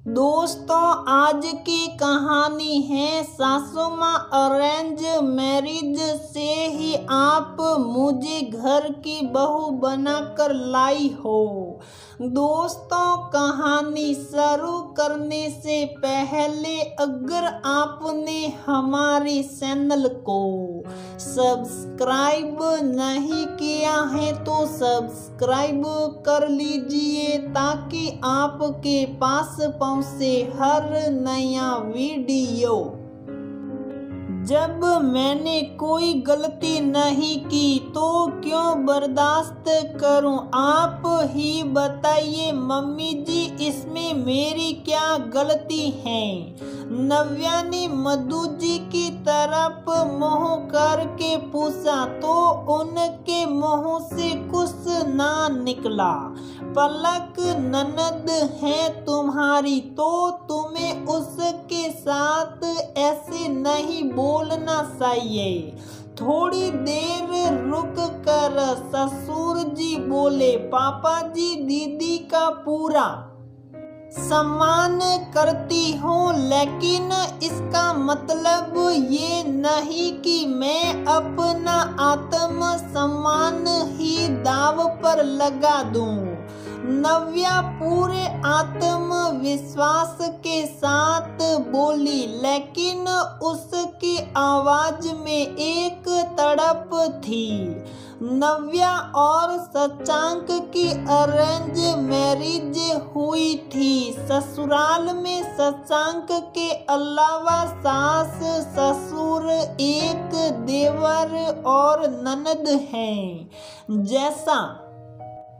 दोस्तों, आज की कहानी है सासू माँ अरेंज मैरिज से ही आप मुझे घर की बहू बनाकर लाई हो। दोस्तों, कहानी शुरू करने से पहले अगर आपने हमारे चैनल को सब्सक्राइब नहीं किया है तो सब्सक्राइब कर लीजिए ताकि आपके पास पहुंचे हर नया वीडियो। जब मैंने कोई गलती नहीं की तो क्यों बर्दाश्त करूं? आप ही बताइए मम्मी जी, इसमें मेरी क्या गलती है? नव्या ने मधु जी की तरफ मुंह करके पूछा तो उनके मुंह से कुछ ना निकला। पलक ननद है तुम्हारी तो तुम्हें उसके साथ ऐसे नहीं बोलना चाहिए। थोड़ी देर रुक कर ससुर जी बोले, पापा जी दीदी का पूरा सम्मान करती हूँ, लेकिन इसका मतलब ये नहीं कि मैं अपना आत्म सम्मान ही दाव पर लगा दूँ। नव्या पूरे आत्मविश्वास के साथ बोली, लेकिन उसकी आवाज में एक तड़प थी। नव्या और शशांक की अरेंज मैरिज हुई थी। ससुराल में शशांक के अलावा सास ससुर, एक देवर और ननद हैं। जैसा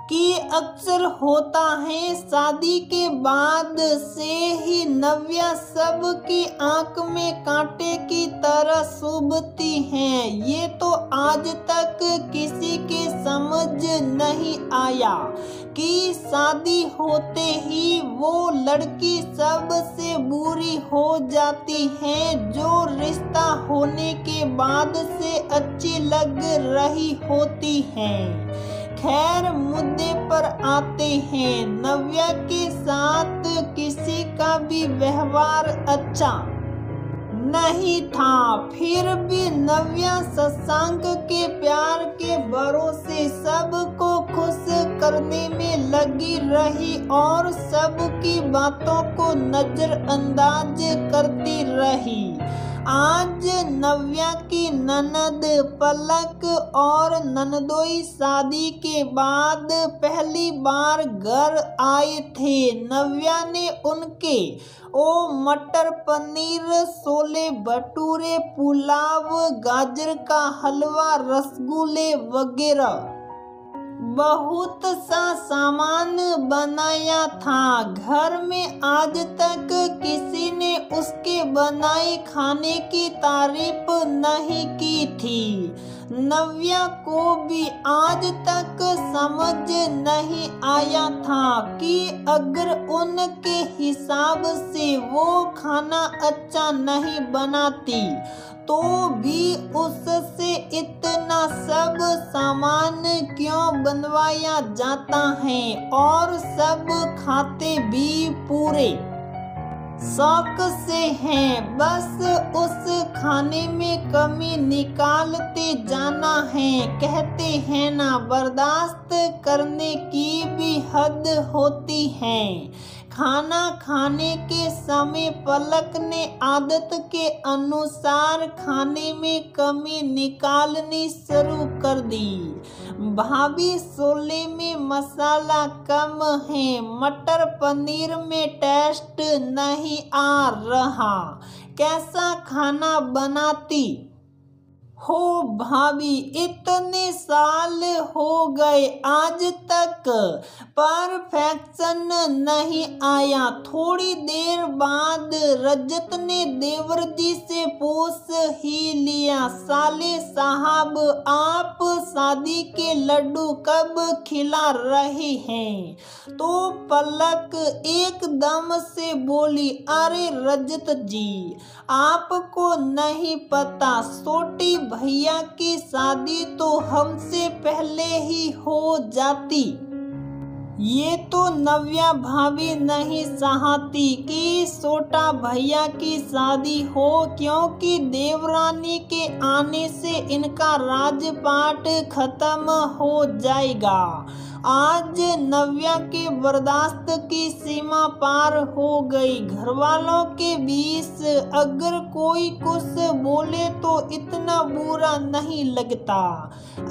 कि अक्सर होता है, शादी के बाद से ही नव्या सबकी आंख में कांटे की तरह चुभती हैं। ये तो आज तक किसी के समझ नहीं आया कि शादी होते ही वो लड़की सबसे बुरी हो जाती है जो रिश्ता होने के बाद से अच्छी लग रही होती है। खैर, मुद्दे पर आते हैं। नव्या के साथ किसी का भी व्यवहार अच्छा नहीं था, फिर भी नव्या शशांक के प्यार के भरोसे सबको खुश करने में लगी रही और सबकी बातों को नजरअंदाज करती रही। आज नव्या की ननद पलक और ननदोई शादी के बाद पहली बार घर आए थे। नव्या ने उनके मटर पनीर, छोले भटूरे, पुलाव, गाजर का हलवा, रसगुल्ले वगैरह बहुत सा सामान बनाया था। घर में आज तक किसी ने उसके बनाए खाने की तारीफ नहीं की थी। नव्या को भी आज तक समझ नहीं आया था कि अगर उनके हिसाब से वो खाना अच्छा नहीं बनाती तो भी उससे इतना सब सामान क्यों बनवाया जाता है और सब खाते भी पूरे शौक से हैं। बस उस खाने में कमी निकालते जाना है। कहते हैं ना, बर्दाश्त करने की भी हद होती है। खाना खाने के समय पलक ने आदत के अनुसार खाने में कमी निकालनी शुरू कर दी। भाभी, छोले में मसाला कम है, मटर पनीर में टेस्ट नहीं आ रहा, कैसा खाना बनाती हो भाभी? इतने साल हो गए आज तक परफेक्शन नहीं आया। थोड़ी देर बाद रजत ने देवर जी से पूछ ही लिया, साले साहब आप शादी के लड्डू कब खिला रहे हैं? तो पलक एकदम से बोली, अरे रजत जी, आपको नहीं पता, छोटी भैया की शादी तो हमसे पहले ही हो जाती। ये तो नव्या भाभी नहीं चाहती कि छोटा भैया की शादी हो, क्योंकि देवरानी के आने से इनका राजपाट खत्म हो जाएगा। आज नव्या के बर्दाश्त की सीमा पार हो गई। घरवालों के बीच अगर कोई कुछ बोले तो इतना बुरा नहीं लगता।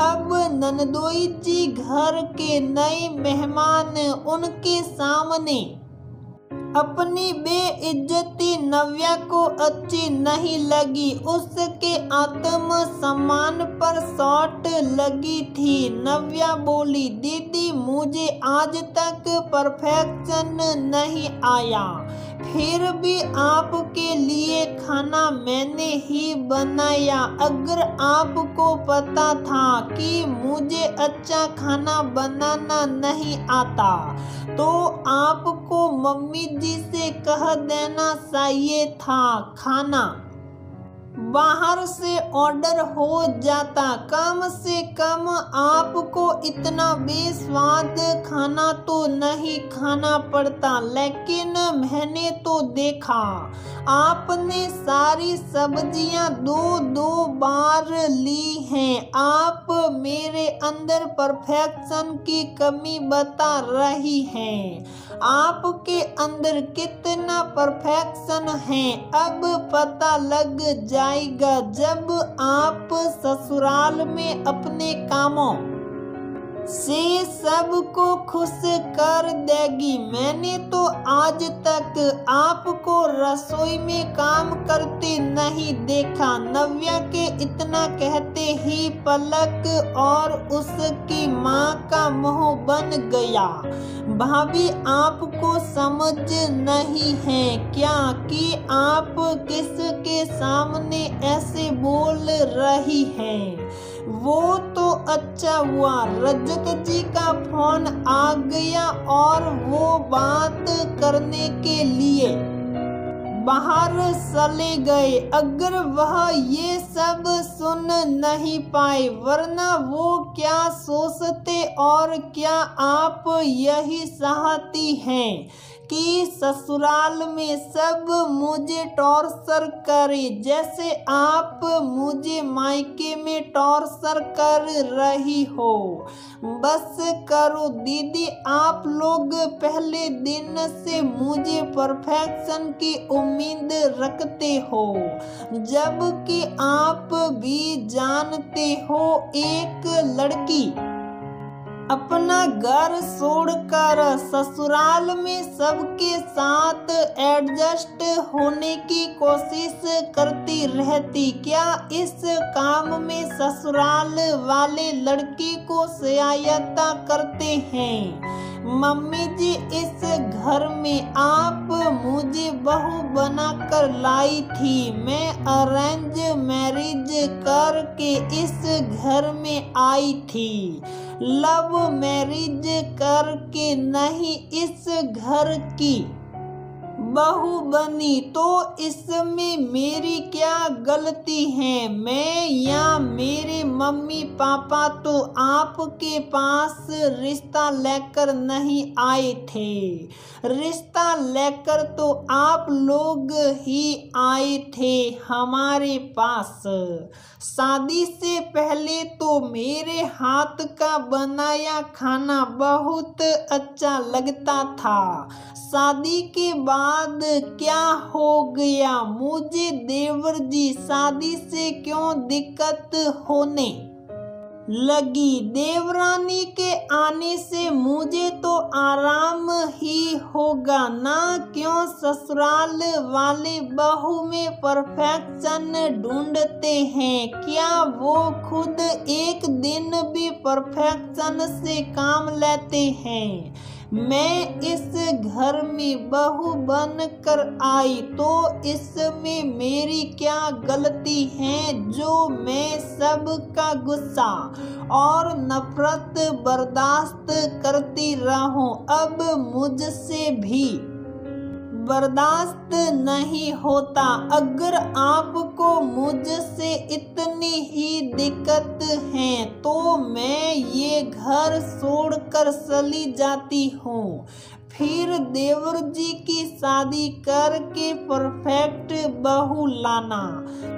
अब नंदोई जी घर के नए मेहमान, उनके सामने अपनी बेइज्जती नव्या को अच्छी नहीं लगी। उसके आत्म सम्मान पर चोट लगी थी। नव्या बोली, दीदी मुझे आज तक परफेक्शन नहीं आया, फिर भी आपके लिए खाना मैंने ही बनाया। अगर आपको पता था कि मुझे अच्छा खाना बनाना नहीं आता तो आपको मम्मी जी से कह देना चाहिए था, खाना बाहर से ऑर्डर हो जाता। कम से कम आपको इतना बेस्वाद खाना तो नहीं खाना पड़ता। लेकिन मैंने तो देखा आपने सारी सब्जियां दो बार ली हैं। आप मेरे अंदर परफेक्शन की कमी बता रही हैं। आपके अंदर कितना परफेक्शन है अब पता लग जाएगा जब आप ससुराल में अपने कामों से सबको खुश कर देगी। मैंने तो आज तक आपको रसोई में काम करते नहीं देखा। नव्या के इतना कहते ही पलक और उसकी माँ का मुंह बन गया। भाभी आपको समझ नहीं है क्या कि आप किसके सामने ऐसे बोल रही हैं? वो तो अच्छा हुआ रजत जी का फोन आ गया और वो बात करने के लिए बाहर चले गए। अगर वह ये सब सुन नहीं पाए, वरना वो क्या सोचते और क्या आप यही चाहती हैं कि ससुराल में सब मुझे टॉर्चर करे जैसे आप मुझे मायके में टॉर्चर कर रही हो? बस करो दीदी, आप लोग पहले दिन से मुझे परफेक्शन की उम्मीद रखते हो, जबकि आप भी जानते हो एक लड़की अपना घर छोड़कर ससुराल में सबके साथ एडजस्ट होने की कोशिश करती रहती। क्या इस काम में ससुराल वाले लड़की को सहायता करते हैं? मम्मी जी, इस घर में आप मुझे बहू बनाकर लाई थी। मैं अरेंज मैरिज करके इस घर में आई थी, लव मैरिज करके नहीं इस घर की बहू बनी। तो इसमें मेरी क्या गलती है? मैं या मेरे मम्मी पापा तो आपके पास रिश्ता लेकर नहीं आए थे। रिश्ता लेकर तो आप लोग ही आए थे हमारे पास। शादी से पहले तो मेरे हाथ का बनाया खाना बहुत अच्छा लगता था। शादी के बाद क्या हो गया? मुझे देवर जी शादी से क्यों दिक्कत होने लगी? देवरानी के आने से मुझे तो आराम ही होगा ना? क्यों ससुराल वाले बहू में परफेक्शन ढूंढते हैं? क्या वो खुद एक दिन भी परफेक्शन से काम लेते हैं? मैं इस घर में बहू बनकर आई तो इसमें मेरी क्या गलती है जो मैं सबका गुस्सा और नफरत बर्दाश्त करती रहूं? अब मुझसे भी बर्दाश्त नहीं होता। अगर आपको मुझसे इतनी ही दिक्कत है तो मैं ये घर छोड़कर चली जाती हूँ। फिर देवर जी की शादी करके परफेक्ट बहू लाना,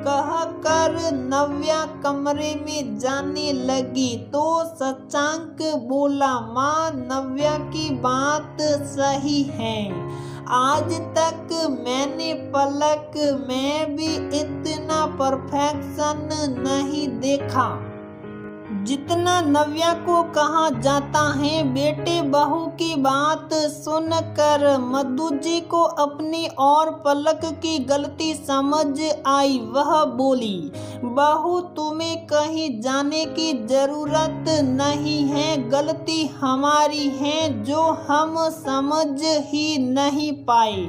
कहकर नव्या कमरे में जाने लगी तो शशांक बोला, माँ नव्या की बात सही है। आज तक मैंने पलक में भी इतना परफेक्शन नहीं देखा जितना नव्या को कहा जाता है। बेटे बहू की बात सुनकर मधु जी को अपनी और पलक की गलती समझ आई। वह बोली, बहू तुम्हें कहीं जाने की जरूरत नहीं है, गलती हमारी है जो हम समझ ही नहीं पाए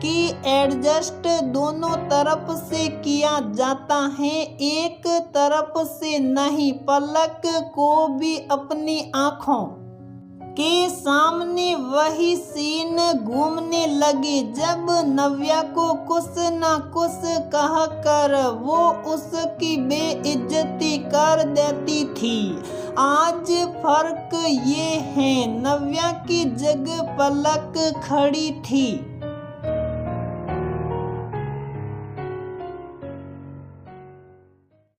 कि एडजस्ट दोनों तरफ से किया जाता है, एक तरफ से नहीं। पलक को भी अपनी आंखों के सामने वही सीन घूमने लगे जब नव्या को कुछ न कुछ कहकर वो उसकी बेइज्जती कर देती थी। आज फर्क ये है, नव्या की जगह पलक खड़ी थी।